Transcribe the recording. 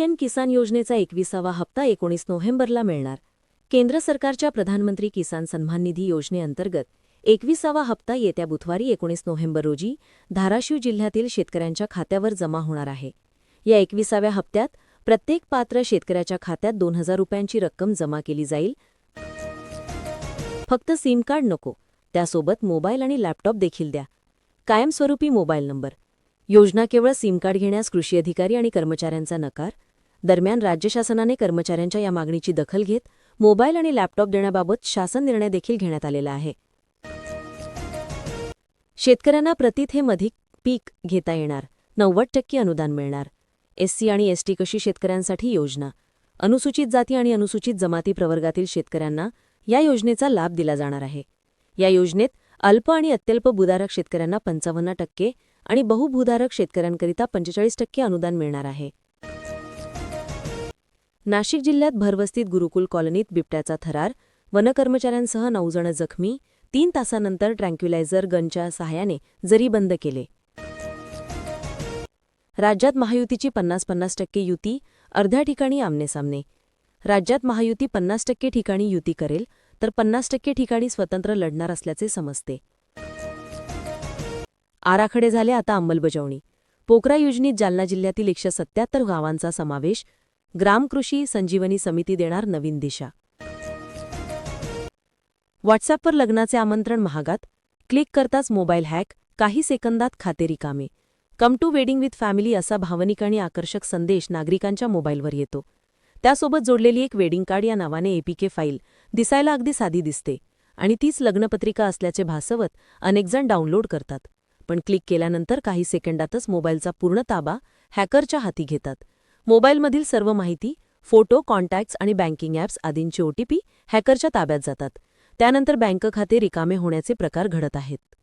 PM किसान योजनेचा 21वा हप्ता 19 नोव्हेंबरला मिळणार. केंद्र सरकारच्या प्रधानमंत्री किसान सन्मान निधी योजनेअंतर्गत 21वा हप्ता येत्या बुधवारी 19 नोव्हेंबर रोजी धाराशिव जिल्ह्यातील शेतकऱ्यांच्या खात्यावर जमा होणार आहे. या 21व्या हप्त्यात प्रत्येक पात्र शेतकऱ्याच्या खात्यात 2000 रुपयांची रक्कम जमा केली जाईल. फक्त सिम कार्ड नको, त्यासोबत मोबाईल आणि लॅपटॉप देखील द्या. कायमस्वरूपी मोबाईल नंबर. योजना केवळ सिम कार्ड घेण्यास कृषी अधिकारी आणि कर्मचाऱ्यांचा नकार. दरम्यान राज्य शासनाने कर्मचाऱ्यांच्या या मागणीची दखल घेत मोबाईल आणि लॅपटॉप देण्याबाबत शासन निर्णय देखील घेण्यात आलेला आहे. शेतकऱ्यांना प्रतिथेमधिक पीक घेता येणार, 90% अनुदान मिळणार. एससी आणि एसटी कशी शेतकऱ्यांसाठी योजना. अनुसूचित जाती आणि अनुसूचित जमाती प्रवर्गातील शेतकऱ्यांना या योजनेचा लाभ दिला जाणार आहे. या योजनेत अल्प आणि अत्यल्प भूधारक शेतकऱ्यांना 55% आणि बहुभूधारक शेतकऱ्यांकरिता 45% अनुदान मिळणार आहे. नाशिक जिल्ह्यात भरवस्तीत गुरुकुल कॉलनीत बिबट्याचा थरार, वनकर्मचाऱ्यांसह 9 जण जखमी. 3 तासानंतर ट्रँक्युलायझर गनच्या सहाय्याने जरी बंद केले. राज्यात महायुतीची 50-50% युती, अर्ध्या ठिकाणी आमनेसामने. राज्यात महायुती 50% ठिकाणी युती करेल तर 50% ठिकाणी स्वतंत्र लढणार असल्याचे समजते. आराखडे झाले आता अंमलबजावणी. पोकरा योजनेत जालना जिल्ह्यातील 177 गावांचा समावेश. ग्रामकृषी संजीवनी समिती देणार नवीन दिशा. व्हॉट्सअॅपवर लग्नाचे आमंत्रण महागात. क्लिक करताच मोबाईल हॅक, काही सेकंदात खाते रिकामे. Come to wedding with family असा भावनिक आणि आकर्षक संदेश नागरिकांच्या मोबाईलवर येतो. त्यासोबत जोडलेली एक वेडिंग कार्ड या नावाने एपीके फाईल दिसायला अगदी साधी दिसते आणि तीच लग्नपत्रिका असल्याचे भासवत अनेकजण डाउनलोड करतात. पण क्लिक केल्यानंतर काही सेकंदातच मोबाईलचा पूर्ण ताबा हॅकरच्या हाती घेतात. मोबाईलमधील सर्व माहिती, फोटो, कॉन्टॅक्ट्स आणि बँकिंग ॲप्स आदींचे ओटीपी हॅकरच्या ताब्यात जातात. त्यानंतर बँक खाते रिकामे होण्याचे प्रकार घडत आहेत.